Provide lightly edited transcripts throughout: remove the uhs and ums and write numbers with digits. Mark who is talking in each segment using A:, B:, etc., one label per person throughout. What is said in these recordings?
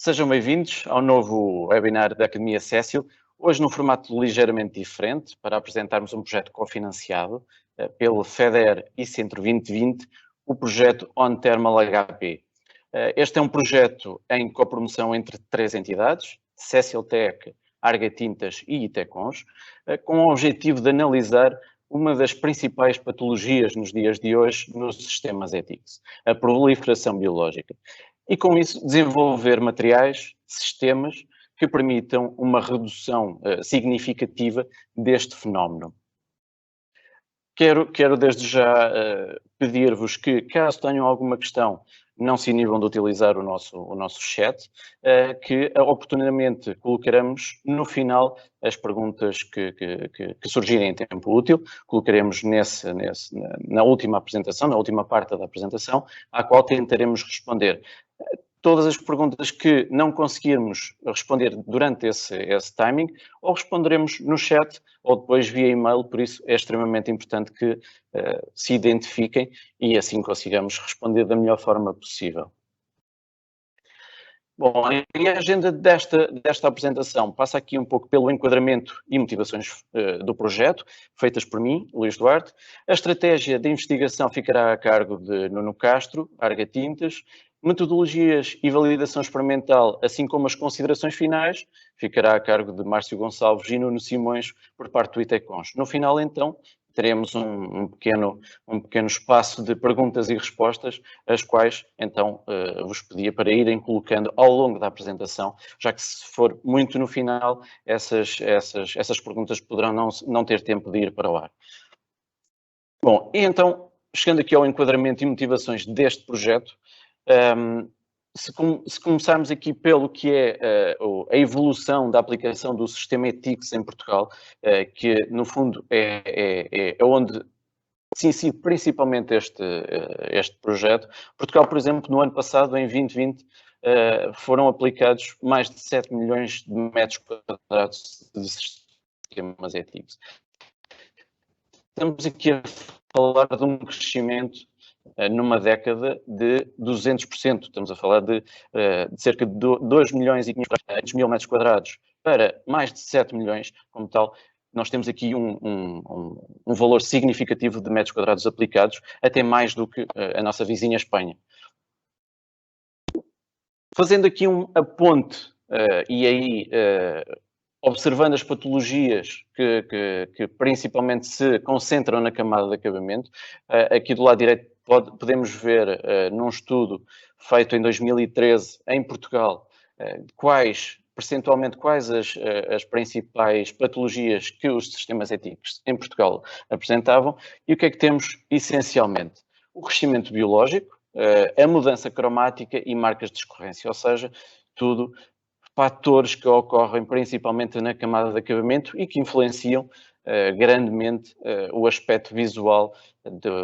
A: Sejam bem-vindos ao novo webinar da Academia Cécil, hoje num formato ligeiramente diferente, para apresentarmos um projeto cofinanciado pelo FEDER e Centro 2020, o projeto On Thermal HP. Este é um projeto em copromoção entre três entidades, Cécil Tech, Arga Tintas e Itecons, com o objetivo de analisar uma das principais patologias nos dias de hoje nos sistemas ETICS, a proliferação biológica. E com isso desenvolver materiais, sistemas que permitam uma redução significativa deste fenómeno. Quero desde já pedir-vos que, caso tenham alguma questão, não se inibam de utilizar o nosso chat, que oportunamente colocaremos no final as perguntas que surgirem em tempo útil, colocaremos na última apresentação, na última parte da apresentação, à qual tentaremos responder. Todas as perguntas que não conseguirmos responder durante esse timing, ou responderemos no chat, ou depois via e-mail, por isso é extremamente importante que se identifiquem e assim consigamos responder da melhor forma possível. Bom, a agenda desta apresentação passa aqui um pouco pelo enquadramento e motivações do projeto, feitas por mim, Luís Duarte. A estratégia de investigação ficará a cargo de Nuno Castro, Arga Tintas. Metodologias e validação experimental, assim como as considerações finais, ficará a cargo de Márcio Gonçalves e Nuno Simões, por parte do Itecons. No final, então, teremos um pequeno espaço de perguntas e respostas, as quais, então, vos pedia para irem colocando ao longo da apresentação, já que se for muito no final, essas perguntas poderão não ter tempo de ir para o ar. Bom, e então, chegando aqui ao enquadramento e motivações deste projeto, se começarmos aqui pelo que é a evolução da aplicação do sistema ETICS em Portugal, que no fundo é onde se incide principalmente este projeto. Portugal, por exemplo, no ano passado, em 2020, foram aplicados mais de 7 milhões de metros quadrados de sistemas ETICS. Estamos aqui a falar de um crescimento numa década de 200%. Estamos a falar de cerca de 2 milhões e 500 mil metros quadrados para mais de 7 milhões, como tal. Nós temos aqui um valor significativo de metros quadrados aplicados, até mais do que a nossa vizinha Espanha. Fazendo aqui a ponte, e aí observando as patologias que principalmente se concentram na camada de acabamento, aqui do lado direito podemos ver num estudo feito em 2013 em Portugal, percentualmente quais as principais patologias que os sistemas ETICS em Portugal apresentavam, e o que é que temos essencialmente? O crescimento biológico, a mudança cromática e marcas de escorrência, ou seja, tudo fatores que ocorrem principalmente na camada de acabamento e que influenciam grandemente o aspecto visual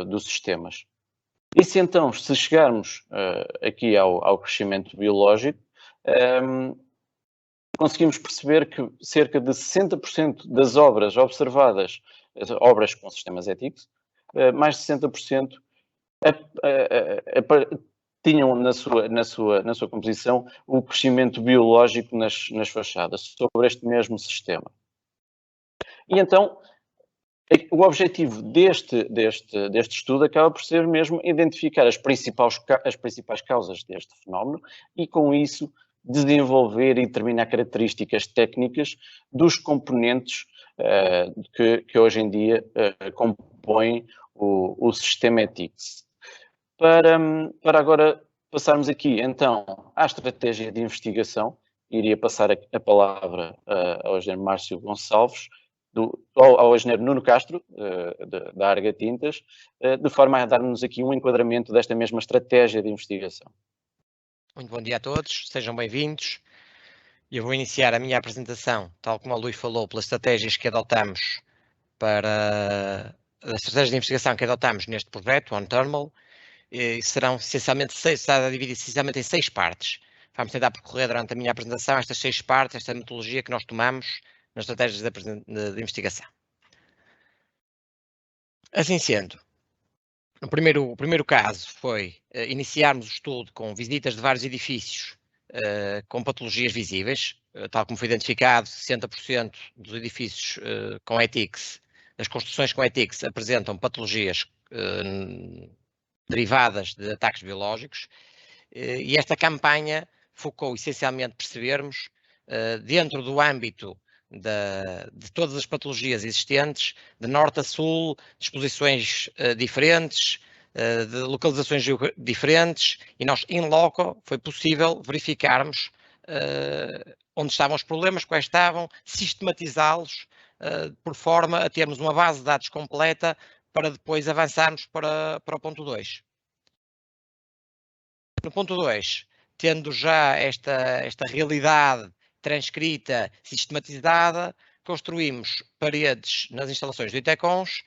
A: dos sistemas. E se então, se chegarmos aqui ao crescimento biológico, conseguimos perceber que cerca de 60% das obras observadas, obras com sistemas ETICS, mais de 60% tinham na sua composição o crescimento biológico nas fachadas, sobre este mesmo sistema. E então, o objetivo deste estudo acaba por ser mesmo identificar as principais causas deste fenómeno e, com isso, desenvolver e determinar características técnicas dos componentes que hoje em dia compõem o sistema ETICS. Para agora passarmos aqui, então, à estratégia de investigação, iria passar a palavra ao engenheiro Márcio Gonçalves, ao engenheiro Nuno Castro, da Arga Tintas, de forma a dar-nos aqui um enquadramento desta mesma estratégia de investigação.
B: Muito bom dia a todos, sejam bem-vindos. Eu vou iniciar a minha apresentação, tal como o Luís falou, pelas estratégias que adotamos as estratégias de investigação que adotamos neste projeto, On Thermal, serão essencialmente está dividido essencialmente em 6 partes. Vamos tentar percorrer durante a minha apresentação estas 6 partes, esta metodologia que nós tomamos nas estratégias de investigação. Assim sendo, o primeiro caso foi iniciarmos o estudo com visitas de vários edifícios com patologias visíveis, tal como foi identificado, 60% dos edifícios com ETICS, das construções com ETICS apresentam patologias derivadas de ataques biológicos, e esta campanha focou essencialmente percebermos, dentro do âmbito de todas as patologias existentes, de norte a sul, de exposições diferentes, de localizações diferentes, e nós, in loco, foi possível verificarmos onde estavam os problemas, quais estavam, sistematizá-los por forma a termos uma base de dados completa para depois avançarmos para o ponto 2. No ponto 2, tendo já esta realidade transcrita, sistematizada, construímos paredes nas instalações do ITECONS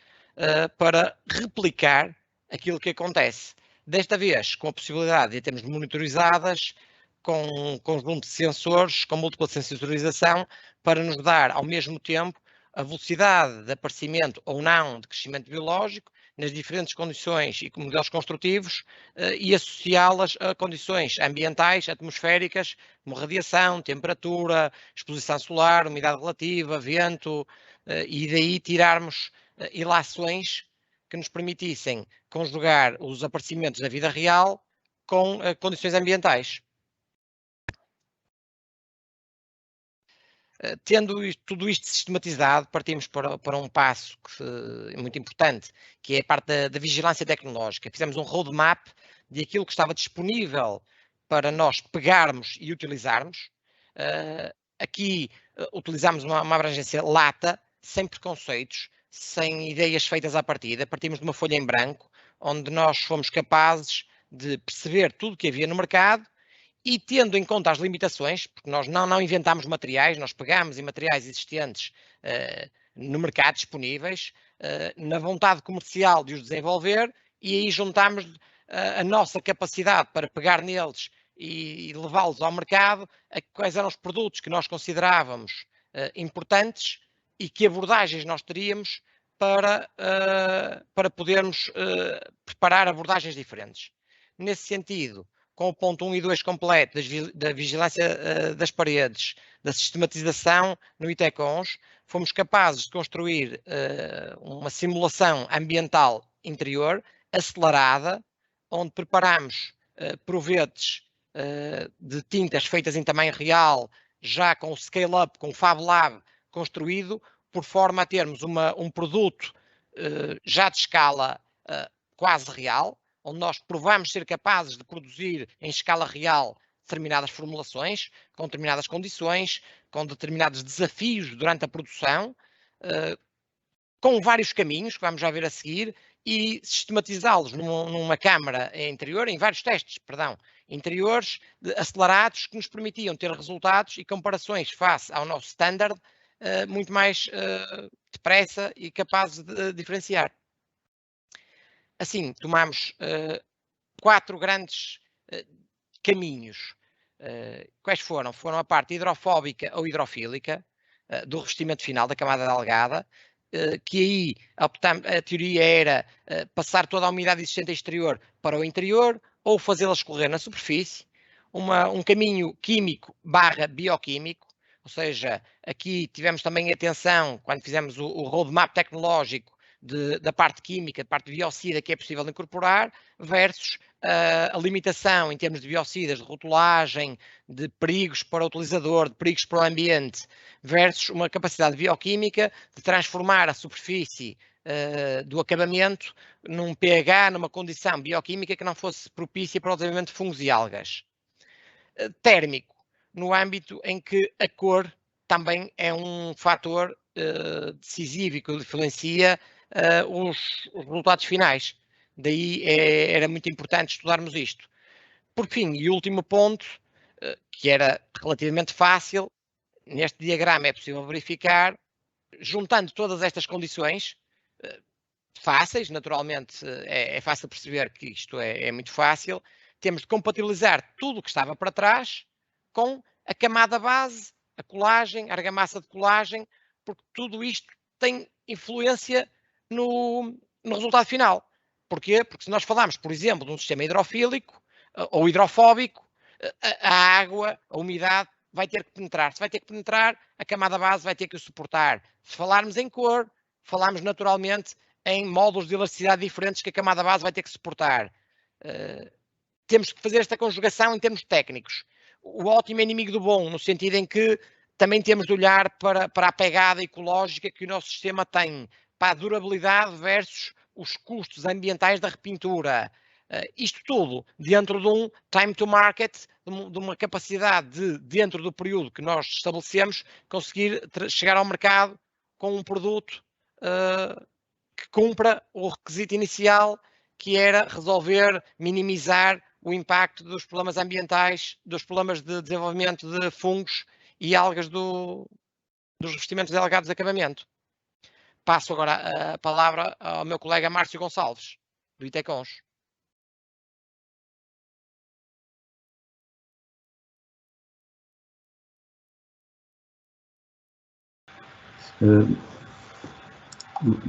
B: para replicar aquilo que acontece. Desta vez, com a possibilidade de termos monitorizadas, com um conjunto de sensores, com múltipla sensorização, para nos dar, ao mesmo tempo, a velocidade de aparecimento ou não de crescimento biológico, nas diferentes condições e modelos construtivos, e associá-las a condições ambientais, atmosféricas, como radiação, temperatura, exposição solar, umidade relativa, vento, e daí tirarmos ilações que nos permitissem conjugar os aparecimentos da vida real com condições ambientais. Tendo tudo isto sistematizado, partimos para um passo muito importante, que é a parte da vigilância tecnológica. Fizemos um roadmap de aquilo que estava disponível para nós pegarmos e utilizarmos. Aqui utilizamos uma abrangência lata, sem preconceitos, sem ideias feitas à partida. Partimos de uma folha em branco, onde nós fomos capazes de perceber tudo o que havia no mercado, e tendo em conta as limitações, porque nós não inventámos materiais, nós pegámos em materiais existentes no mercado disponíveis, na vontade comercial de os desenvolver, e aí juntámos a nossa capacidade para pegar neles e levá-los ao mercado, a quais eram os produtos que nós considerávamos importantes e que abordagens nós teríamos para podermos preparar abordagens diferentes. Nesse sentido, com o ponto 1 e 2 completo da vigilância das paredes, da sistematização no ITECONS, fomos capazes de construir uma simulação ambiental interior acelerada, onde preparamos provetes de tintas feitas em tamanho real, já com o scale-up, com o Fab Lab construído, por forma a termos um produto já de escala quase real, onde nós provamos ser capazes de produzir em escala real determinadas formulações, com determinadas condições, com determinados desafios durante a produção, com vários caminhos que vamos já ver a seguir, e sistematizá-los numa câmara interior, em vários testes, interiores acelerados, que nos permitiam ter resultados e comparações face ao nosso standard muito mais depressa e capazes de diferenciar. Assim, tomamos 4 grandes caminhos. Quais foram? Foram a parte hidrofóbica ou hidrofílica do revestimento final da camada delgada, que aí a teoria era passar toda a umidade existente exterior para o interior ou fazê-la escorrer na superfície. Um caminho químico / bioquímico, ou seja, aqui tivemos também atenção, quando fizemos o roadmap tecnológico, da parte química, da parte biocida que é possível incorporar, versus a limitação em termos de biocidas, de rotulagem, de perigos para o utilizador, de perigos para o ambiente, versus uma capacidade bioquímica de transformar a superfície do acabamento num pH, numa condição bioquímica que não fosse propícia para o desenvolvimento de fungos e algas. Térmico, no âmbito em que a cor também é um fator decisivo e que influencia os resultados finais. Daí era muito importante estudarmos isto. Por fim, e último ponto, que era relativamente fácil, neste diagrama é possível verificar, juntando todas estas condições, fáceis, naturalmente é fácil perceber que isto é muito fácil, temos de compatibilizar tudo o que estava para trás com a camada base, a colagem, a argamassa de colagem, porque tudo isto tem influência no resultado final. Porquê? Porque se nós falarmos, por exemplo, de um sistema hidrofílico ou hidrofóbico, a água, a umidade, vai ter que penetrar. Se vai ter que penetrar, a camada base vai ter que o suportar. Se falarmos em cor, falamos naturalmente em módulos de elasticidade diferentes que a camada base vai ter que suportar. Temos que fazer esta conjugação em termos técnicos. O ótimo é inimigo do bom, no sentido em que também temos de olhar para a pegada ecológica que o nosso sistema tem, para a durabilidade versus os custos ambientais da repintura. Isto tudo dentro de um time to market, de uma capacidade de, dentro do período que nós estabelecemos, conseguir chegar ao mercado com um produto que cumpra o requisito inicial, que era resolver, minimizar o impacto dos problemas ambientais, dos problemas de desenvolvimento de fungos e algas dos revestimentos delgados de acabamento. Passo agora a palavra ao meu colega Márcio Gonçalves, do Itecons.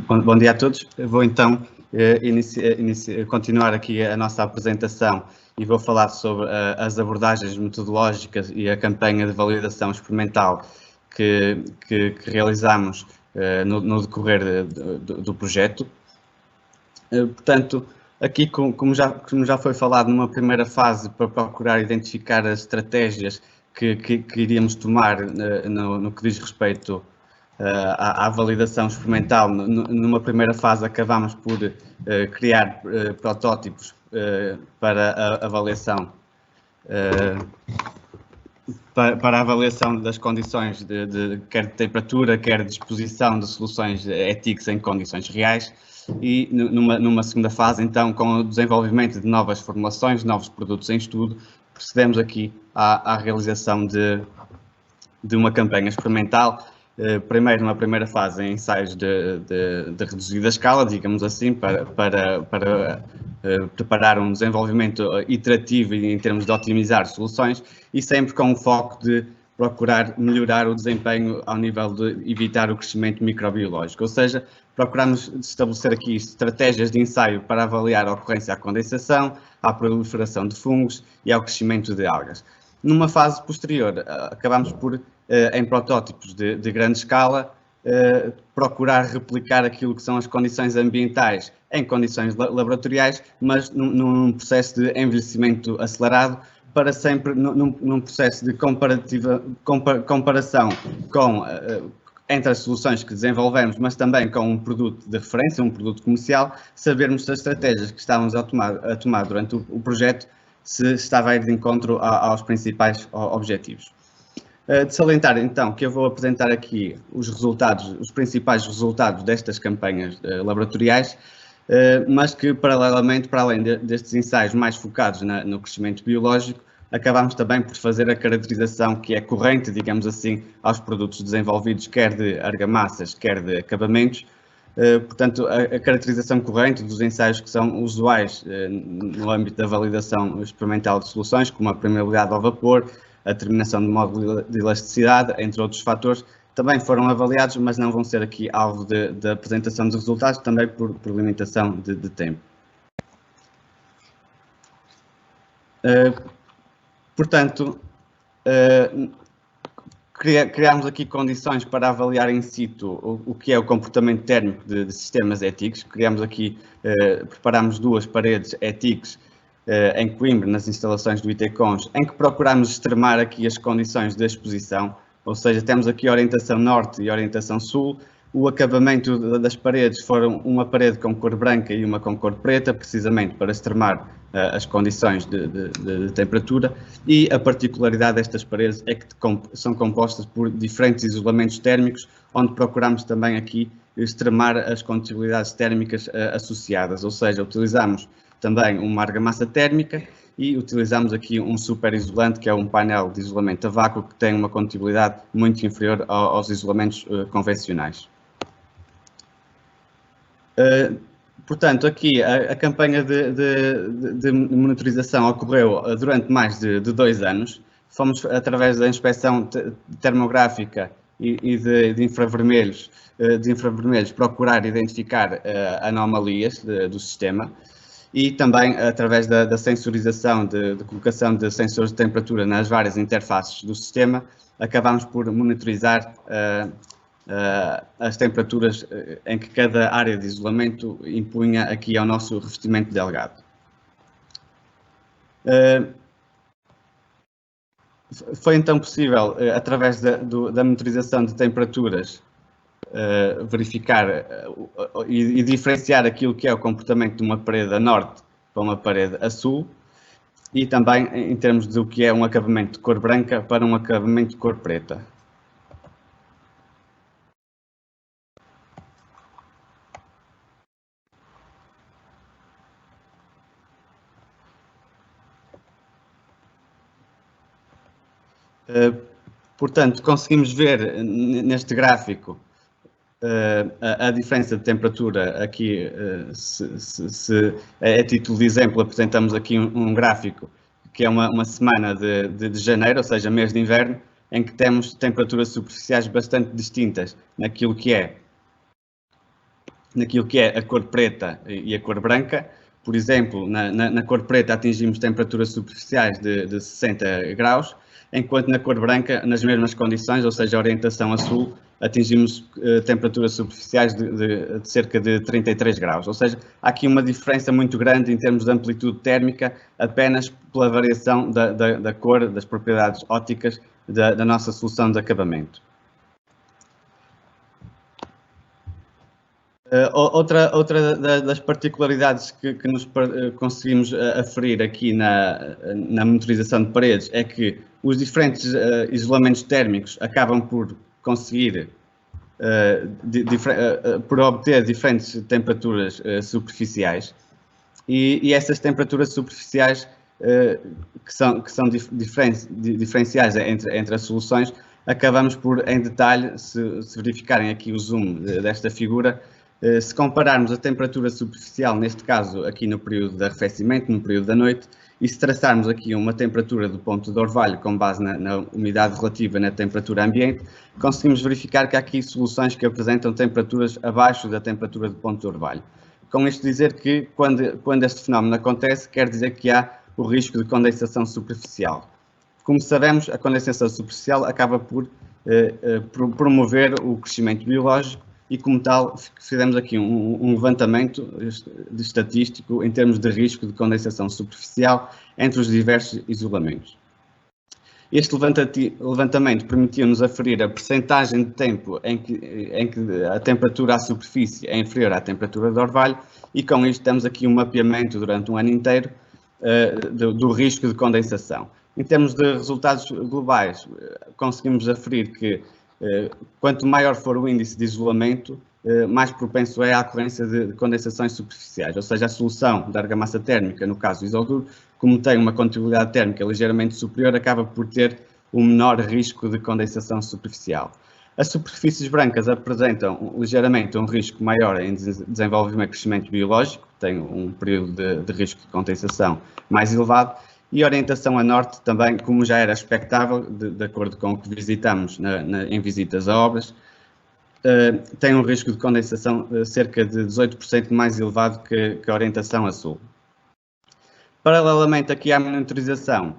C: Bom dia a todos. Eu vou então continuar aqui a nossa apresentação e vou falar sobre as abordagens metodológicas e a campanha de validação experimental que realizamos no decorrer do projeto. Portanto, aqui, como já foi falado numa primeira fase, para procurar identificar as estratégias que iríamos tomar no que diz respeito à validação experimental, numa primeira fase acabámos por criar protótipos para a avaliação para a avaliação das condições quer de temperatura, quer de exposição de soluções ETICS em condições reais, e numa segunda fase, então, com o desenvolvimento de novas formulações, novos produtos em estudo, procedemos aqui à realização de uma campanha experimental. Primeiro, numa primeira fase, em ensaios de reduzida escala, digamos assim, para preparar um desenvolvimento iterativo em termos de otimizar soluções, e sempre com o foco de procurar melhorar o desempenho ao nível de evitar o crescimento microbiológico. Ou seja, procuramos estabelecer aqui estratégias de ensaio para avaliar a ocorrência à condensação, à proliferação de fungos e ao crescimento de algas. Numa fase posterior, acabamos por, em protótipos de grande escala, procurar replicar aquilo que são as condições ambientais em condições laboratoriais, mas num processo de envelhecimento acelerado, para sempre num processo de comparação entre as soluções que desenvolvemos, mas também com um produto de referência, um produto comercial, sabermos se as estratégias que estávamos a tomar durante o projeto se estava a ir de encontro aos principais objetivos. De salientar, então, que eu vou apresentar aqui os principais resultados destas campanhas laboratoriais, mas que, paralelamente, para além destes ensaios mais focados no crescimento biológico, acabamos também por fazer a caracterização que é corrente, digamos assim, aos produtos desenvolvidos, quer de argamassas, quer de acabamentos. Portanto, a caracterização corrente dos ensaios que são usuais no âmbito da validação experimental de soluções, como a permeabilidade ao vapor, a determinação do módulo de elasticidade, entre outros fatores, também foram avaliados, mas não vão ser aqui alvo da apresentação dos resultados, também por limitação de tempo. Portanto, criámos aqui condições para avaliar in situ o que é o comportamento térmico de sistemas ETICS. Preparámos 2 paredes ETICS em Coimbra, nas instalações do Itecons, em que procurámos extremar aqui as condições de exposição, ou seja, temos aqui a orientação norte e a orientação sul. O acabamento das paredes foram uma parede com cor branca e uma com cor preta, precisamente para extremar as condições de temperatura, e a particularidade destas paredes é que são compostas por diferentes isolamentos térmicos, onde procuramos também aqui extremar as condutibilidades térmicas associadas, ou seja, utilizamos também uma argamassa térmica e utilizamos aqui um super isolante, que é um painel de isolamento a vácuo, que tem uma condutibilidade muito inferior aos isolamentos convencionais. Portanto, aqui a campanha de monitorização ocorreu durante mais de 2 anos. Fomos, através da inspeção termográfica e de infravermelhos, procurar identificar anomalias do sistema, e também através da sensorização, de colocação de sensores de temperatura nas várias interfaces do sistema, acabamos por monitorizar as temperaturas em que cada área de isolamento impunha aqui ao nosso revestimento delgado. Foi então possível, através da monitorização de temperaturas, verificar e diferenciar aquilo que é o comportamento de uma parede a norte para uma parede a sul, e também em termos do que é um acabamento de cor branca para um acabamento de cor preta. Portanto, conseguimos ver neste gráfico a diferença de temperatura. Aqui, a título de exemplo, apresentamos aqui um gráfico que é uma semana de janeiro, ou seja, mês de inverno, em que temos temperaturas superficiais bastante distintas naquilo que é a cor preta e a cor branca. Por exemplo, na cor preta atingimos temperaturas superficiais de 60 graus, enquanto na cor branca, nas mesmas condições, ou seja, orientação a sul, atingimos temperaturas superficiais de cerca de 33 graus. Ou seja, há aqui uma diferença muito grande em termos de amplitude térmica, apenas pela variação da cor, das propriedades ópticas da nossa solução de acabamento. Outra das particularidades que nos conseguimos aferir aqui na monitorização de paredes é que os diferentes isolamentos térmicos acabam por conseguir por obter diferentes temperaturas superficiais, e essas temperaturas superficiais que são diferenciais entre as soluções, acabamos por, em detalhe, se verificarem aqui o zoom desta figura, se compararmos a temperatura superficial, neste caso aqui no período de arrefecimento, no período da noite, e se traçarmos aqui uma temperatura do ponto de orvalho com base na umidade relativa na temperatura ambiente, conseguimos verificar que há aqui soluções que apresentam temperaturas abaixo da temperatura do ponto de orvalho. Com isto dizer que, quando este fenómeno acontece, quer dizer que há o risco de condensação superficial. Como sabemos, a condensação superficial acaba por promover o crescimento biológico, e como tal fizemos aqui um levantamento estatístico em termos de risco de condensação superficial entre os diversos isolamentos. Este levantamento permitiu-nos aferir a percentagem de tempo em que a temperatura à superfície é inferior à temperatura de orvalho, e com isto temos aqui um mapeamento durante um ano inteiro do risco de condensação. Em termos de resultados globais, conseguimos aferir que quanto maior for o índice de isolamento, mais propenso é à ocorrência de condensações superficiais, ou seja, a solução da argamassa térmica, no caso Isodur, como tem uma condutibilidade térmica ligeiramente superior, acaba por ter um menor risco de condensação superficial. As superfícies brancas apresentam ligeiramente um risco maior em desenvolvimento e crescimento biológico, tem um período de risco de condensação mais elevado, e orientação a norte também, como já era expectável, de acordo com o que visitamos em visitas a obras, tem um risco de condensação cerca de 18% mais elevado que a orientação a sul. Paralelamente aqui à monitorização,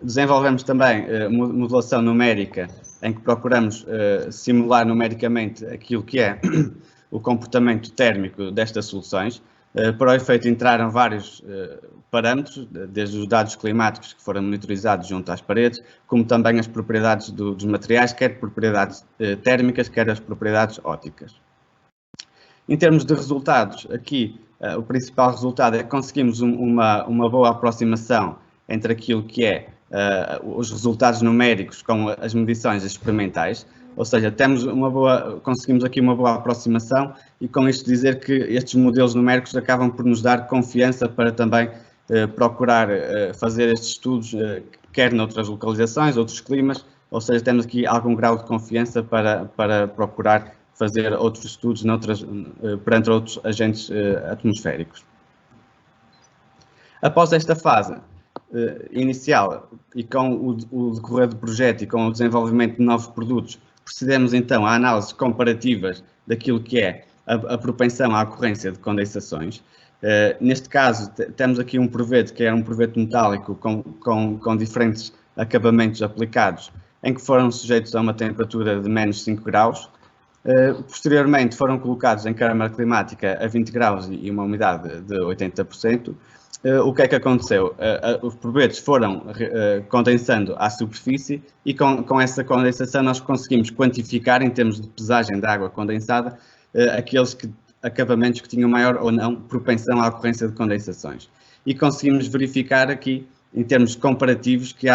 C: desenvolvemos também modelação numérica, em que procuramos simular numericamente aquilo que é o comportamento térmico destas soluções. Para o efeito entraram vários parâmetros, desde os dados climáticos que foram monitorizados junto às paredes, como também as propriedades dos materiais, quer propriedades térmicas, quer as propriedades ópticas. Em termos de resultados, aqui o principal resultado é que conseguimos uma boa aproximação entre aquilo que é os resultados numéricos com as medições experimentais, ou seja, conseguimos aqui uma boa aproximação, e com isto dizer que estes modelos numéricos acabam por nos dar confiança para também procurar fazer estes estudos, quer noutras localizações, outros climas, ou seja, temos aqui algum grau de confiança para procurar fazer outros estudos perante outros agentes atmosféricos. Após esta fase inicial e com o decorrer do projeto e com o desenvolvimento de novos produtos, procedemos então a análises comparativas daquilo que é a propensão à ocorrência de condensações. Neste caso, temos aqui um provete que é um provete metálico com diferentes acabamentos aplicados, em que foram sujeitos a uma temperatura de menos 5 graus. Posteriormente foram colocados em câmara climática a 20 graus e uma umidade de 80%. O que é que aconteceu? Os provetos foram condensando à superfície e com essa condensação nós conseguimos quantificar, em termos de pesagem da água condensada, aqueles acabamentos que tinham maior ou não propensão à ocorrência de condensações. E conseguimos verificar aqui, em termos comparativos, que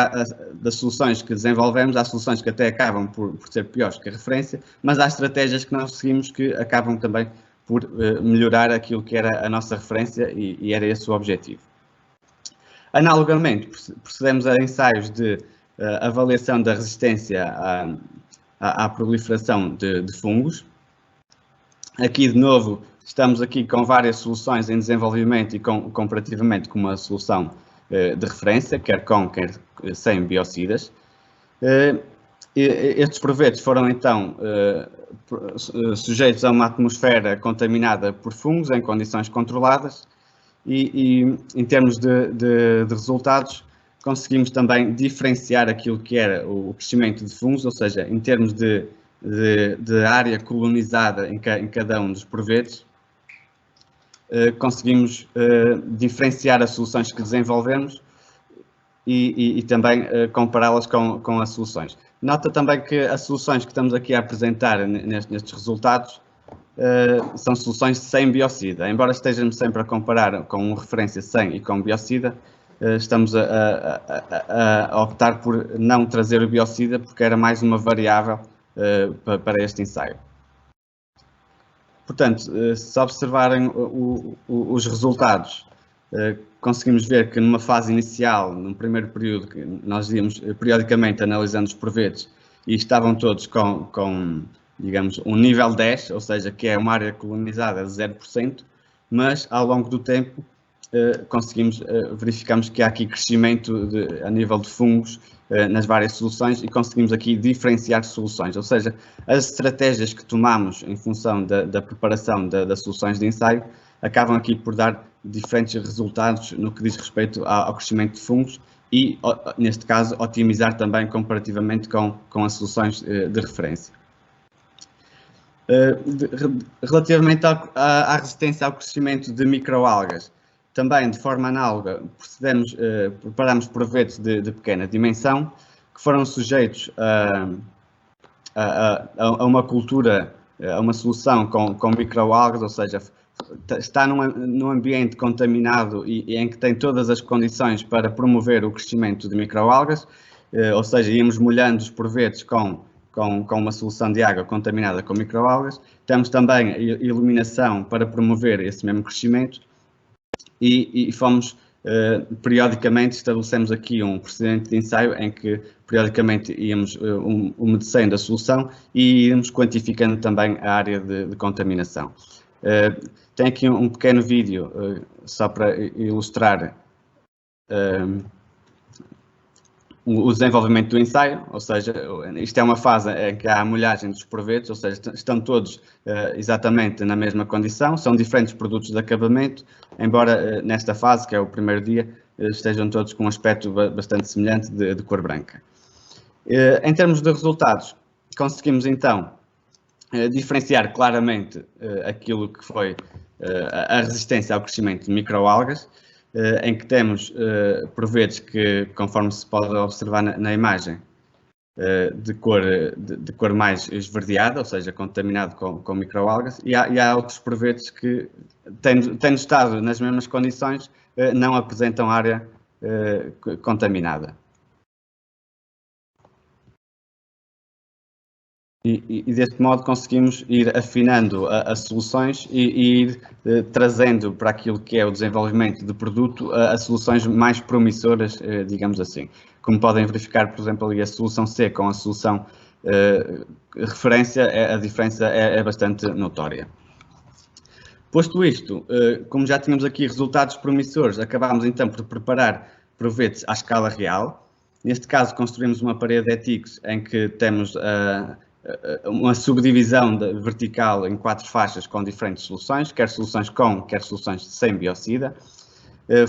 C: das soluções que desenvolvemos, há soluções que até acabam por ser piores que a referência, mas há estratégias que nós seguimos que acabam também por melhorar aquilo que era a nossa referência e era esse o objetivo. Analogamente, procedemos a ensaios de avaliação da resistência à proliferação de fungos. Aqui, de novo, estamos aqui com várias soluções em desenvolvimento e comparativamente com uma solução de referência, quer com, quer sem biocidas. Estes provetos foram, então, sujeitos a uma atmosfera contaminada por fungos em condições controladas e em termos de resultados, conseguimos também diferenciar aquilo que era o crescimento de fungos, ou seja, em termos de área colonizada em cada um dos provetos, conseguimos diferenciar as soluções que desenvolvemos e também compará-las com as soluções. Nota também que as soluções que estamos aqui a apresentar nestes resultados são soluções sem biocida. Embora estejamos sempre a comparar com referência sem e com biocida, estamos a optar por não trazer o biocida porque era mais uma variável para este ensaio. Portanto, se observarem os resultados, conseguimos ver que numa fase inicial, num primeiro período, que nós íamos periodicamente analisando os provetos e estavam todos com, digamos, um nível 10, ou seja, que é uma área colonizada de 0%, mas ao longo do tempo verificamos que há aqui crescimento a nível de fungos nas várias soluções e conseguimos aqui diferenciar soluções, ou seja, as estratégias que tomamos em função da preparação das soluções de ensaio acabam aqui por dar diferentes resultados no que diz respeito ao crescimento de fungos e, neste caso, otimizar também comparativamente com as soluções de referência. Relativamente à resistência ao crescimento de microalgas, também de forma análoga, preparamos provetos de pequena dimensão que foram sujeitos a uma cultura, a uma solução com microalgas, ou seja, está num ambiente contaminado e em que tem todas as condições para promover o crescimento de microalgas, ou seja, íamos molhando os provetos com uma solução de água contaminada com microalgas. Temos também iluminação para promover esse mesmo crescimento e fomos, periodicamente, estabelecemos aqui um procedimento de ensaio em que periodicamente íamos umedecendo a solução e íamos quantificando também a área de contaminação. Tem aqui um pequeno vídeo só para ilustrar o desenvolvimento do ensaio, ou seja, isto é uma fase em que há a molhagem dos provetos, ou seja, estão todos exatamente na mesma condição, são diferentes produtos de acabamento, embora nesta fase, que é o primeiro dia, estejam todos com um aspecto bastante semelhante de cor branca. Em termos de resultados, conseguimos então diferenciar claramente aquilo que foi a resistência ao crescimento de microalgas, em que temos provetos que, conforme se pode observar na imagem, de cor mais esverdeada, ou seja, contaminado com microalgas, e há outros provetos que, tendo estado nas mesmas condições, não apresentam área contaminada. E deste modo conseguimos ir afinando as soluções e ir trazendo para aquilo que é o desenvolvimento de produto as soluções mais promissoras, digamos assim. Como podem verificar, por exemplo, ali a solução C com a solução referência, a diferença é bastante notória. Posto isto, como já tínhamos aqui resultados promissores, acabámos então por preparar provetos à escala real. Neste caso, construímos uma parede ETICS em que temos uma subdivisão vertical em 4 faixas com diferentes soluções, quer soluções com, quer soluções sem biocida.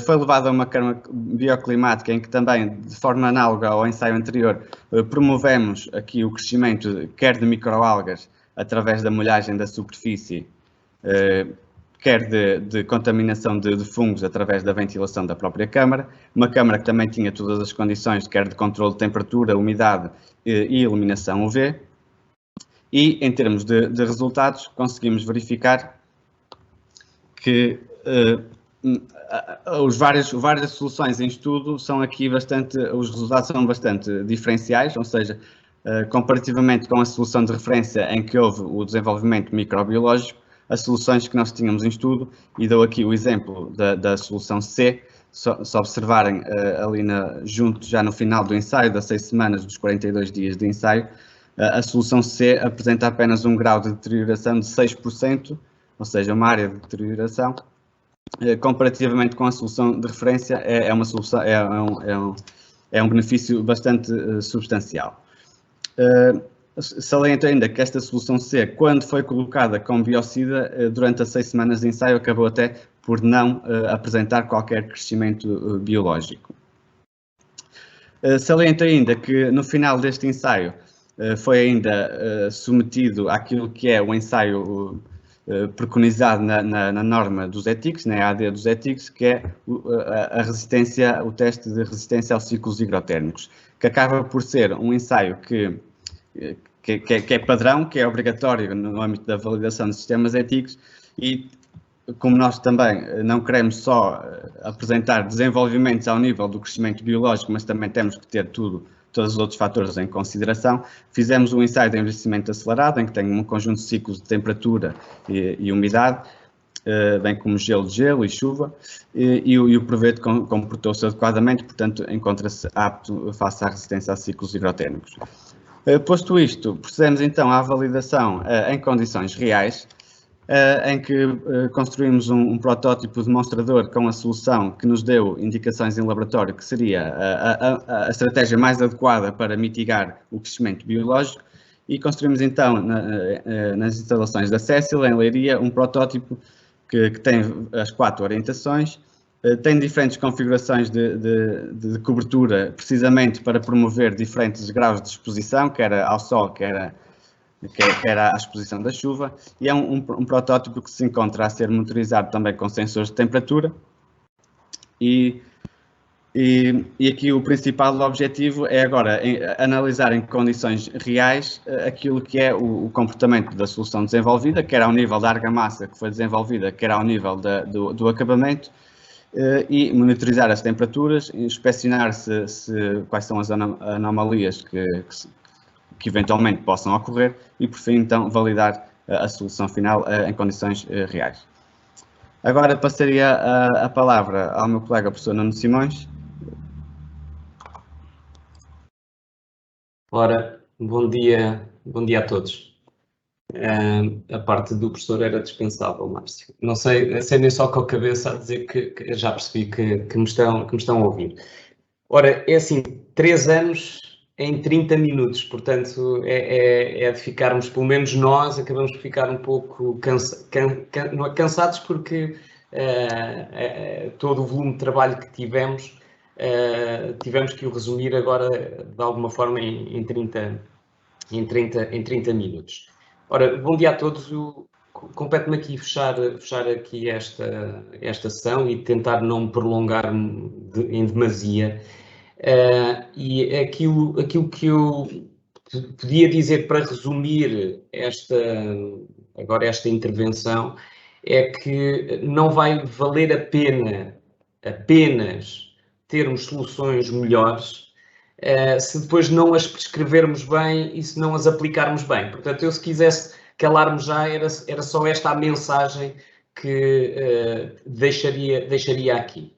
C: Foi levado a uma câmara bioclimática em que também, de forma análoga ao ensaio anterior, promovemos aqui o crescimento quer de microalgas através da molhagem da superfície, quer de contaminação de fungos através da ventilação da própria câmara. Uma câmara que também tinha todas as condições, quer de controle de temperatura, umidade e iluminação UV. E, em termos de resultados, conseguimos verificar que as várias soluções em estudo são aqui os resultados são bastante diferenciais, ou seja, comparativamente com a solução de referência em que houve o desenvolvimento microbiológico, as soluções que nós tínhamos em estudo, e dou aqui o exemplo da solução C, se observarem ali junto já no final do ensaio, das 6 semanas, dos 42 dias de ensaio, a solução C apresenta apenas um grau de deterioração de 6%, ou seja, uma área de deterioração. Comparativamente com a solução de referência, é um benefício bastante substancial. Saliento ainda que esta solução C, quando foi colocada com biocida, durante as 6 semanas de ensaio, acabou até por não apresentar qualquer crescimento biológico. Saliento ainda que no final deste ensaio foi ainda submetido àquilo que é o ensaio preconizado na norma dos ETICS, na EAD dos ETICS, que é o teste de resistência aos ciclos higrotérmicos, que acaba por ser um ensaio que é padrão, que é obrigatório no âmbito da validação de sistemas ETICS, e como nós também não queremos só apresentar desenvolvimentos ao nível do crescimento biológico, mas também temos que ter todos os outros fatores em consideração, fizemos um ensaio de envelhecimento acelerado, em que tem um conjunto de ciclos de temperatura e umidade, bem como gelo de gelo e chuva, e o proveito comportou-se adequadamente, portanto, encontra-se apto face à resistência a ciclos higrotérmicos. Posto isto, procedemos então à validação em condições reais, em que construímos um protótipo demonstrador com a solução que nos deu indicações em laboratório que seria a estratégia mais adequada para mitigar o crescimento biológico, e construímos então nas instalações da Cécil, em Leiria, um protótipo que tem as 4 orientações, tem diferentes configurações de cobertura, precisamente para promover diferentes graus de exposição, quer ao sol, quer à exposição da chuva, e é um protótipo que se encontra a ser monitorizado também com sensores de temperatura, e aqui o principal objetivo é agora analisar em condições reais aquilo que é o comportamento da solução desenvolvida, quer ao nível da argamassa que foi desenvolvida, quer ao nível do acabamento, e monitorizar as temperaturas, inspecionar quais são as anomalias que eventualmente possam ocorrer, e por fim então validar a solução final em condições reais. Agora passaria a palavra ao meu colega professor Nuno Simões.
D: Ora, bom dia a todos. A parte do professor era dispensável, Márcio. Não sei nem só com a cabeça a dizer que já percebi que me estão a ouvir. Ora, é assim, 3 anos em 30 minutos, portanto, é de ficarmos, pelo menos nós, acabamos por ficar um pouco cansados, porque todo o volume de trabalho que tivemos que o resumir agora, de alguma forma, em 30 minutos. Ora, bom dia a todos. Compete-me aqui fechar aqui esta sessão e tentar não me prolongar em demasia. E aquilo que eu podia dizer para resumir esta intervenção é que não vai valer a pena apenas termos soluções melhores se depois não as prescrevermos bem e se não as aplicarmos bem. Portanto, eu se quisesse calar-me já, era só esta a mensagem que deixaria aqui.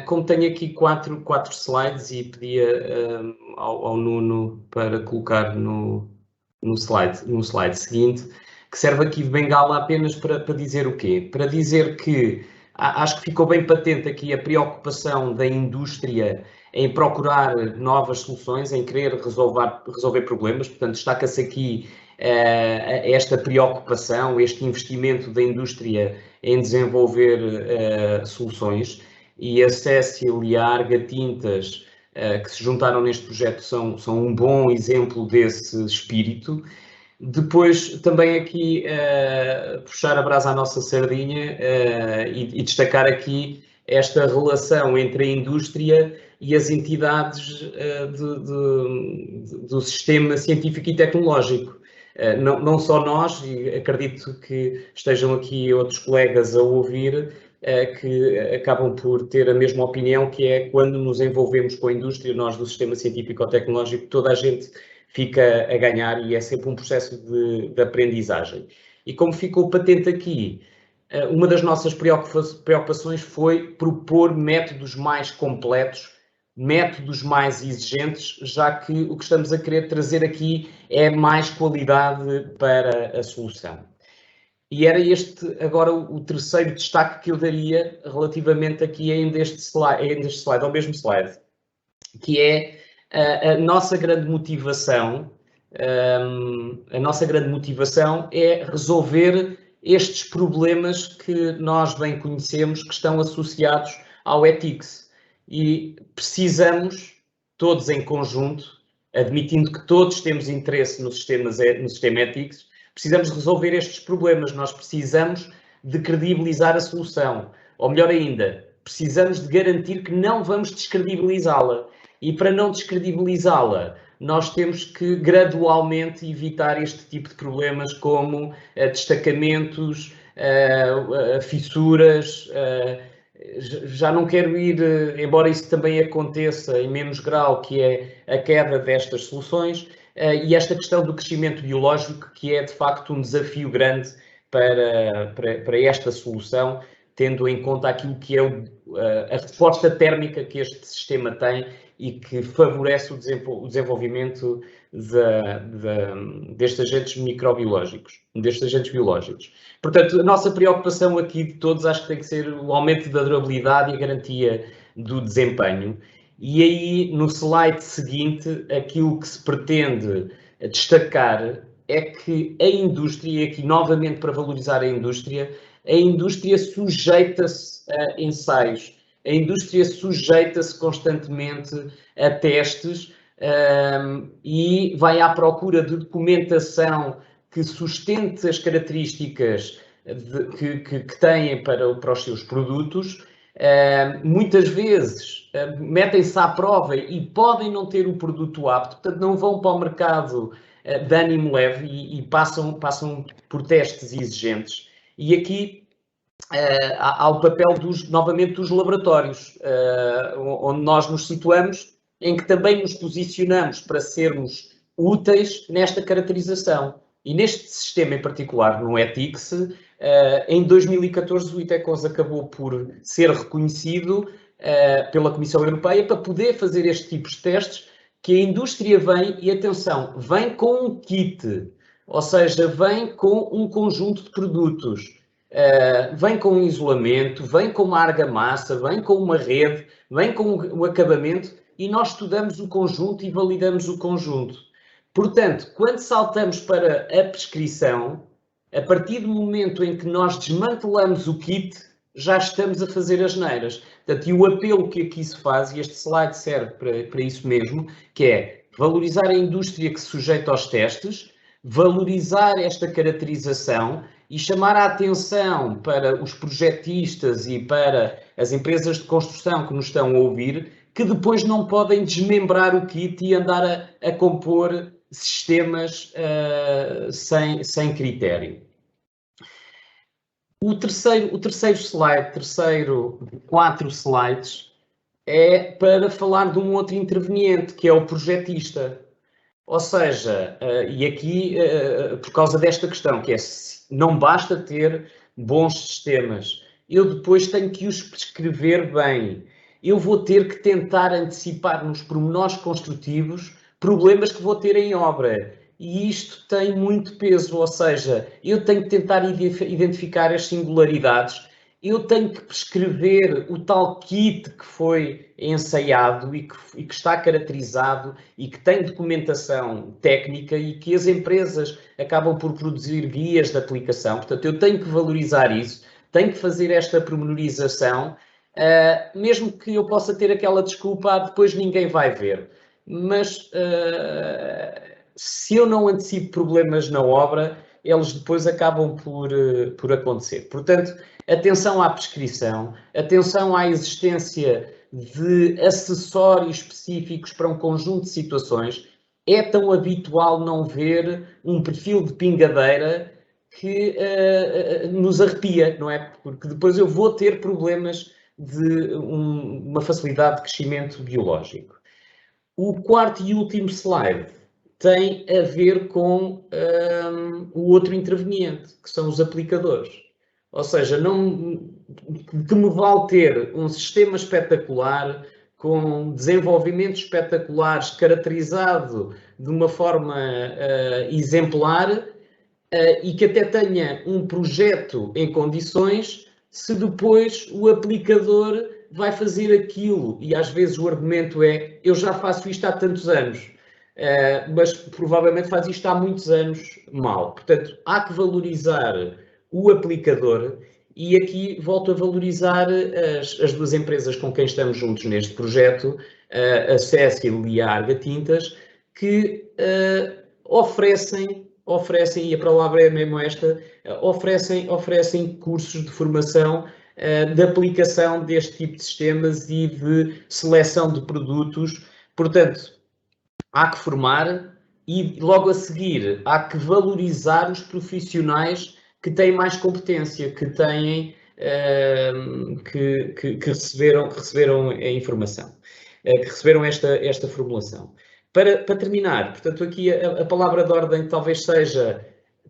D: Como tenho aqui quatro slides e pedia ao Nuno para colocar no slide seguinte, que serve aqui de bengala apenas para dizer o quê? Para dizer que acho que ficou bem patente aqui a preocupação da indústria em procurar novas soluções, em querer resolver problemas. Portanto, destaca-se aqui esta preocupação, este investimento da indústria em desenvolver soluções. E a Cécil e a Arga Tintas, que se juntaram neste projeto, são um bom exemplo desse espírito. Depois, também aqui, puxar a brasa à nossa sardinha e destacar aqui esta relação entre a indústria e as entidades do sistema científico e tecnológico. Não só nós, e acredito que estejam aqui outros colegas a ouvir, que acabam por ter a mesma opinião, que é quando nos envolvemos com a indústria, nós do sistema científico-tecnológico, toda a gente fica a ganhar e é sempre um processo de aprendizagem. E como ficou patente aqui, uma das nossas preocupações foi propor métodos mais completos, métodos mais exigentes, já que o que estamos a querer trazer aqui é mais qualidade para a solução. E era este agora o terceiro destaque que eu daria relativamente aqui ainda este slide, ao mesmo slide, que é a nossa grande motivação. A nossa grande motivação é resolver estes problemas que nós bem conhecemos, que estão associados ao ethics. E precisamos, todos em conjunto, admitindo que todos temos interesse no sistema ethics, precisamos resolver estes problemas. Nós precisamos de credibilizar a solução. Ou melhor ainda, precisamos de garantir que não vamos descredibilizá-la. E para não descredibilizá-la, nós temos que gradualmente evitar este tipo de problemas como destacamentos, fissuras. Já não quero ir, embora isso também aconteça em menos grau, que é a queda destas soluções, e esta questão do crescimento biológico, que é de facto um desafio grande para esta solução, tendo em conta aquilo que é a resposta térmica que este sistema tem e que favorece o desenvolvimento destes agentes microbiológicos, destes agentes biológicos. Portanto, a nossa preocupação aqui de todos acho que tem que ser o aumento da durabilidade e a garantia do desempenho. E aí, no slide seguinte, aquilo que se pretende destacar é que a indústria, e aqui novamente para valorizar a indústria sujeita-se a ensaios, a indústria sujeita-se constantemente a testes e vai à procura de documentação que sustente as características que têm para os seus produtos. Muitas vezes metem-se à prova e podem não ter o produto apto, portanto não vão para o mercado de ânimo leve e passam por testes exigentes. E aqui há o papel novamente dos laboratórios, onde nós nos situamos, em que também nos posicionamos para sermos úteis nesta caracterização. E neste sistema em particular, no ethics, em 2014 o ITECOS acabou por ser reconhecido pela Comissão Europeia para poder fazer este tipo de testes, que a indústria vem, e atenção, vem com um kit, ou seja, vem com um conjunto de produtos, vem com um isolamento, vem com uma argamassa, vem com uma rede, vem com o acabamento, e nós estudamos o conjunto e validamos o conjunto. Portanto, quando saltamos para a prescrição, a partir do momento em que nós desmantelamos o kit, já estamos a fazer as neiras. Portanto, e o apelo que aqui se faz, e este slide serve para isso mesmo, que é valorizar a indústria que se sujeita aos testes, valorizar esta caracterização e chamar a atenção para os projetistas e para as empresas de construção que nos estão a ouvir, que depois não podem desmembrar o kit e andar a compor sistemas sem critério. O terceiro slide, 4 slides, é para falar de um outro interveniente, que é o projetista. Ou seja, e aqui, por causa desta questão, que é, não basta ter bons sistemas, eu depois tenho que os prescrever bem. Eu vou ter que tentar antecipar nos pormenores construtivos problemas que vou ter em obra. E isto tem muito peso, ou seja, eu tenho que tentar identificar as singularidades eu tenho que prescrever o tal kit que foi ensaiado e que está caracterizado e que tem documentação técnica e que as empresas acabam por produzir guias de aplicação. Portanto, eu tenho que valorizar isso, tenho que fazer esta pormenorização, mesmo que eu possa ter aquela desculpa, depois ninguém vai ver. Mas se eu não antecipo problemas na obra, eles depois acabam por acontecer. Portanto, atenção à prescrição, atenção à existência de acessórios específicos para um conjunto de situações. É tão habitual não ver um perfil de pingadeira que nos arrepia, não é? Porque depois eu vou ter problemas de uma facilidade de crescimento biológico. O quarto e último slide tem a ver com o outro interveniente, que são os aplicadores. Ou seja, que me vale ter um sistema espetacular, com desenvolvimentos espetaculares, caracterizado de uma forma exemplar, e que até tenha um projeto em condições, se depois o aplicador vai fazer aquilo, e às vezes o argumento é, eu já faço isto há tantos anos, mas provavelmente faz isto há muitos anos mal. Portanto, há que valorizar o aplicador, e aqui volto a valorizar as duas empresas com quem estamos juntos neste projeto, a Cecil e a Arga Tintas, que oferecem, e a palavra é mesmo esta, oferecem cursos de formação de aplicação deste tipo de sistemas e de seleção de produtos. Portanto, há que formar e logo a seguir há que valorizar os profissionais que têm mais competência, que têm que receberam a informação, que receberam esta formulação. Para terminar, portanto, aqui a palavra de ordem talvez seja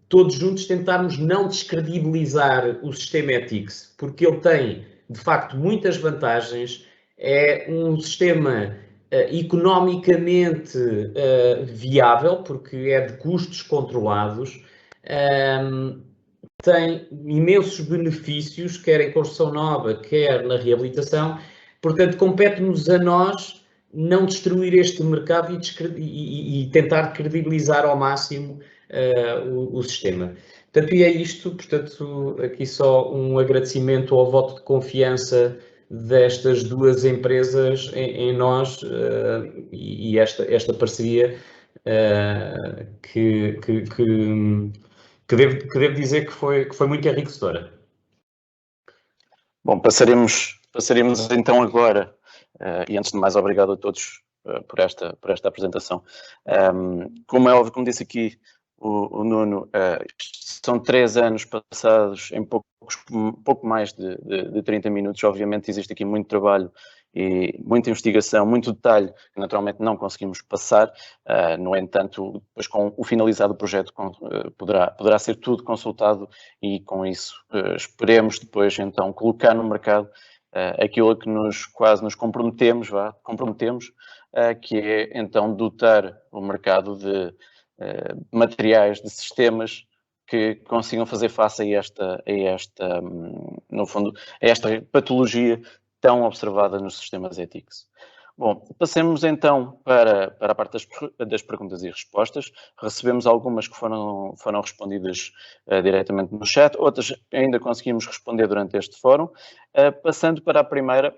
D: todos juntos tentarmos não descredibilizar o sistema ETICS, porque ele tem, de facto, muitas vantagens, é um sistema economicamente viável, porque é de custos controlados, tem imensos benefícios, quer em construção nova, quer na reabilitação. Portanto, compete-nos a nós não destruir este mercado e tentar credibilizar ao máximo o sistema. Portanto, e é isto. Portanto, aqui só um agradecimento ao voto de confiança destas duas empresas em nós e esta parceria que devo dizer que foi muito enriquecedora.
A: Bom, passaremos então agora, e antes de mais, obrigado a todos por esta apresentação. Como é óbvio, como disse aqui o Nuno, são 3 anos passados em pouco mais de 30 minutos. Obviamente existe aqui muito trabalho e muita investigação, muito detalhe, que naturalmente não conseguimos passar. No entanto, depois com o finalizado projeto poderá ser tudo consultado e com isso esperemos depois então colocar no mercado aquilo a que quase nos comprometemos, que é então dotar o mercado de materiais, de sistemas que consigam fazer face a esta, no fundo, a esta patologia tão observada nos sistemas ETICS. Bom, passemos então para a parte das perguntas e respostas. Recebemos algumas que foram respondidas diretamente no chat, outras ainda conseguimos responder durante este fórum. Passando para a primeira,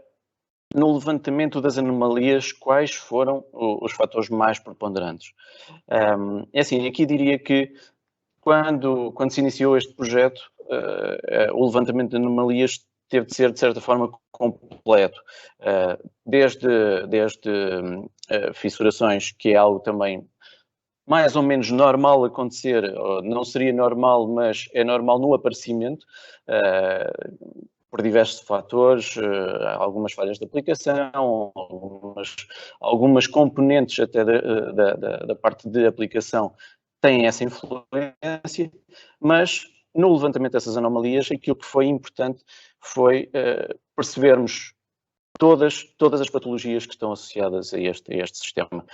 A: no levantamento das anomalias, quais foram os fatores mais preponderantes? É assim, aqui diria que quando se iniciou este projeto, o levantamento de anomalias teve de ser, de certa forma, completo. Desde fissurações, que é algo também mais ou menos normal acontecer, não seria normal, mas é normal no aparecimento, por diversos fatores, algumas falhas de aplicação, algumas componentes até da parte de aplicação têm essa influência, mas no levantamento dessas anomalias, aquilo que foi importante foi percebermos todas as patologias que estão associadas a este sistema.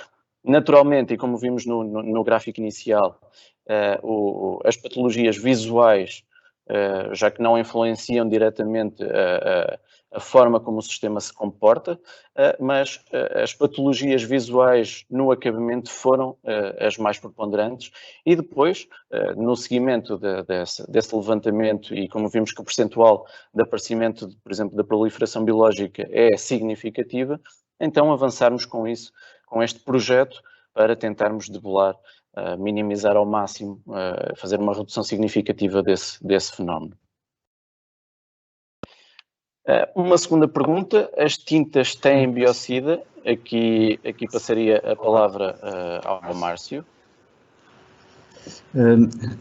A: Naturalmente, e como vimos no gráfico inicial, as patologias visuais já que não influenciam diretamente a forma como o sistema se comporta, mas as patologias visuais no acabamento foram as mais preponderantes e depois, no seguimento desse levantamento e como vimos que o percentual de aparecimento, por exemplo, da proliferação biológica é significativa, então avançarmos com isso, com este projeto, para tentarmos debelar, minimizar ao máximo, fazer uma redução significativa desse fenómeno. Uma segunda pergunta, as tintas têm biocida? Aqui passaria a palavra ao Márcio.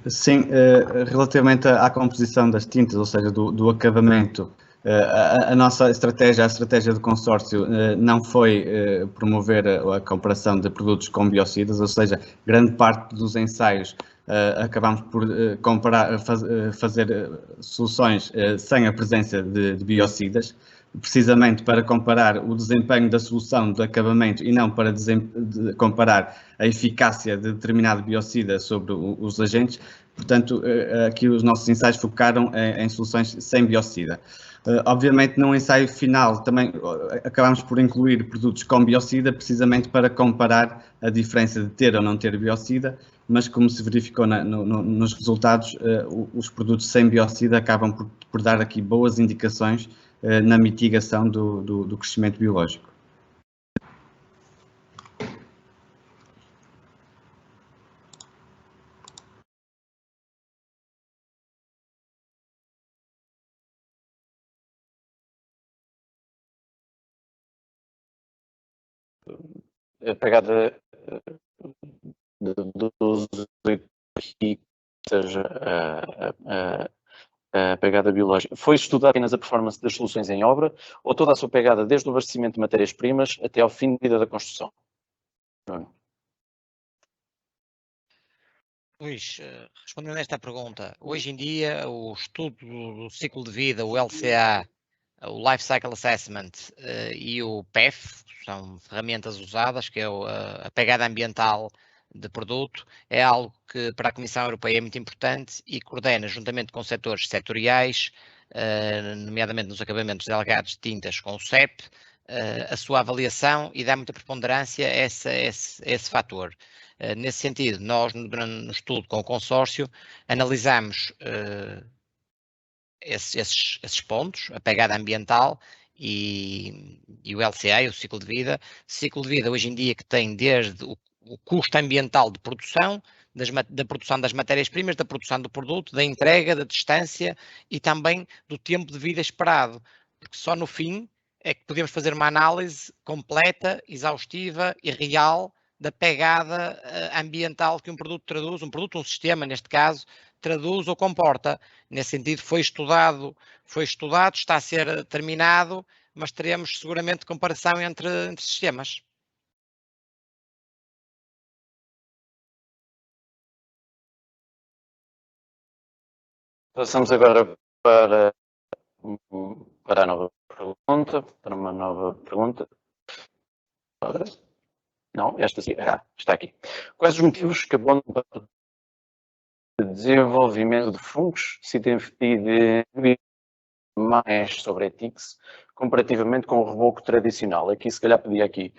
C: Sim, relativamente à composição das tintas, ou seja, do acabamento, a nossa estratégia, a estratégia do consórcio não foi promover a comparação de produtos com biocidas, ou seja, grande parte dos ensaios acabamos por fazer soluções sem a presença de biocidas, precisamente para comparar o desempenho da solução de acabamento e não para comparar a eficácia de determinado biocida sobre os agentes. Portanto, aqui os nossos ensaios focaram em soluções sem biocida. Obviamente, no ensaio final também acabamos por incluir produtos com biocida, precisamente para comparar a diferença de ter ou não ter biocida, mas como se verificou nos resultados, os produtos sem biocida acabam por dar aqui boas indicações na mitigação do crescimento biológico.
A: A pegada do uso aqui, seja a pegada biológica, foi estudar apenas a performance das soluções em obra ou toda a sua pegada desde o abastecimento de matérias-primas até ao fim de vida da construção?
B: Luís, respondendo a esta pergunta, hoje em dia o estudo do ciclo de vida, o LCA, o Life Cycle Assessment e o PEF, são ferramentas usadas, que é a pegada ambiental de produto, é algo que para a Comissão Europeia é muito importante e coordena juntamente com setores setoriais, nomeadamente nos acabamentos delegados de tintas com o CEP, a sua avaliação e dá muita preponderância a esse fator. Nesse sentido, nós no estudo com o consórcio analisamos esses pontos, a pegada ambiental e o LCA, o ciclo de vida. Ciclo de vida hoje em dia que tem desde o custo ambiental de produção, da produção das matérias-primas, da produção do produto, da entrega, da distância e também do tempo de vida esperado, porque só no fim é que podemos fazer uma análise completa, exaustiva e real da pegada ambiental que um produto traduz, um sistema neste caso, traduz ou comporta. Nesse sentido foi estudado, está a ser terminado, mas teremos seguramente comparação entre sistemas.
A: Passamos agora para a nova pergunta, para uma nova pergunta. Não, esta sim, está aqui. Quais os motivos que abonam para o desenvolvimento de fungos e de mais sobre ETICS comparativamente com o reboco tradicional? Aqui, se calhar, pedi aqui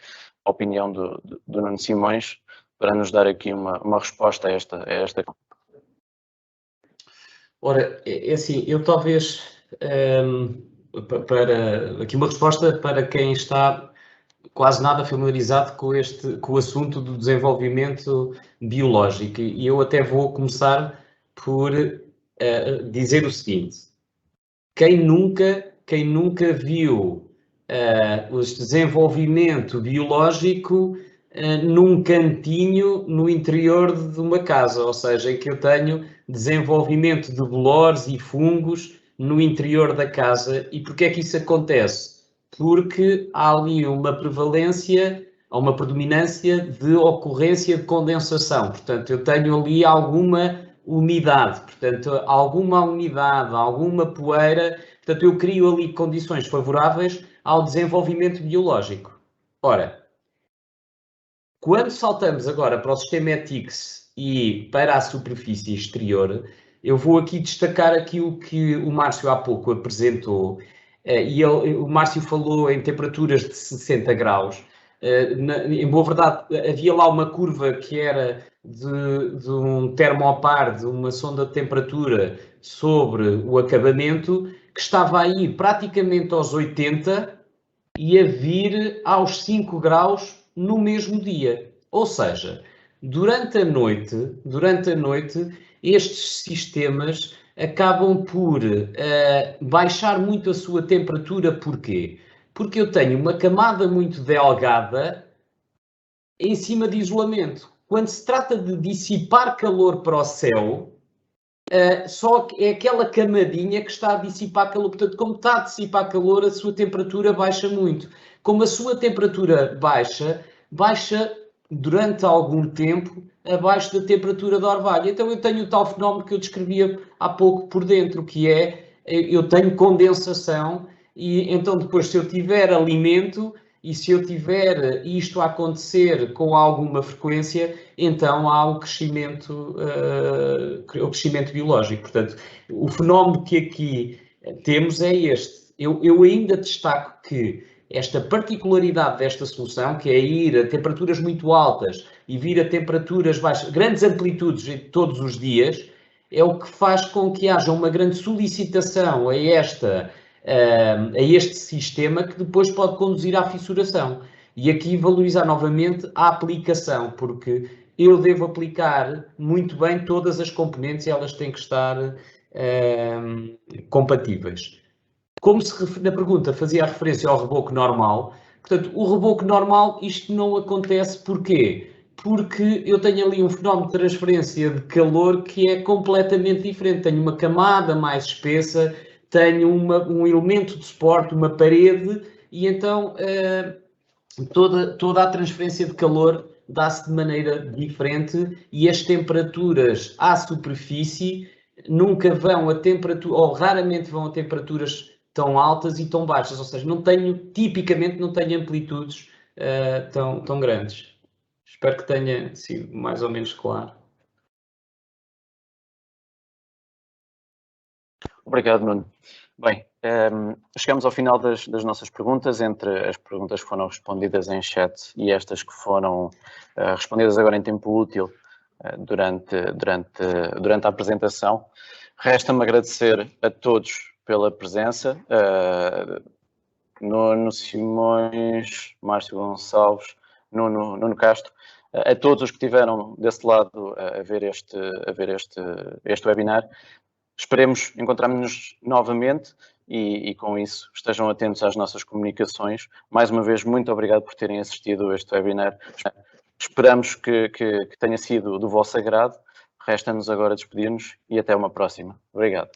A: a opinião do Nuno Simões para nos dar aqui uma resposta a esta.
D: Ora, é assim, eu talvez, aqui uma resposta para quem está quase nada familiarizado com o assunto do desenvolvimento biológico. E eu até vou começar por dizer o seguinte: quem nunca viu o desenvolvimento biológico num cantinho no interior de uma casa, ou seja, em que eu tenho desenvolvimento de bolores e fungos no interior da casa. E porquê é que isso acontece? Porque há ali uma prevalência, há uma predominância de ocorrência de condensação. Portanto, eu tenho ali alguma umidade, alguma poeira. Portanto, eu crio ali condições favoráveis ao desenvolvimento biológico. Ora, quando saltamos agora para o sistema ETICS e para a superfície exterior, Eu vou aqui destacar aquilo que o Márcio há pouco apresentou, o Márcio falou em temperaturas de 60 graus. Em boa verdade, havia lá uma curva que era de um termopar, de uma sonda de temperatura sobre o acabamento, que estava a ir praticamente aos 80 e a vir aos 5 graus no mesmo dia. Ou seja, durante a noite, estes sistemas acabam por baixar muito a sua temperatura. Porquê? Porque eu tenho uma camada muito delgada em cima de isolamento. Quando se trata de dissipar calor para o céu, só é aquela camadinha que está a dissipar calor. Portanto, como está a dissipar calor, a sua temperatura baixa muito. Como a sua temperatura baixa durante algum tempo abaixo da temperatura de orvalho. Então eu tenho o tal fenómeno que eu descrevia há pouco por dentro, que é, eu tenho condensação e então depois se eu tiver alimento e se eu tiver isto a acontecer com alguma frequência, então há o crescimento biológico. Portanto, o fenómeno que aqui temos é este. Eu ainda destaco que esta particularidade desta solução, que é ir a temperaturas muito altas e vir a temperaturas baixas, grandes amplitudes todos os dias, é o que faz com que haja uma grande solicitação a este sistema que depois pode conduzir à fissuração. E aqui valorizar novamente a aplicação, porque eu devo aplicar muito bem todas as componentes e elas têm que estar compatíveis. Como se na pergunta fazia a referência ao reboco normal, portanto, o reboco normal, isto não acontece porquê? Porque eu tenho ali um fenómeno de transferência de calor que é completamente diferente. Tenho uma camada mais espessa, tenho um elemento de suporte, uma parede, e então toda a transferência de calor dá-se de maneira diferente e as temperaturas à superfície nunca vão a temperatura, ou raramente vão a temperaturas tão altas e tão baixas, ou seja, tipicamente não tenho amplitudes tão grandes. Espero que tenha sido mais ou menos claro.
A: Obrigado, Nuno. Bem, chegamos ao final das nossas perguntas, entre as perguntas que foram respondidas em chat e estas que foram respondidas agora em tempo útil durante a apresentação. Resta-me agradecer a todos pela presença, Nuno Simões, Márcio Gonçalves, Nuno Castro, a todos os que estiveram desse lado a ver este webinar. Esperemos encontrar-nos novamente e com isso estejam atentos às nossas comunicações. Mais uma vez, muito obrigado por terem assistido a este webinar. Esperamos que tenha sido do vosso agrado. Resta-nos agora despedir-nos e até uma próxima. Obrigado.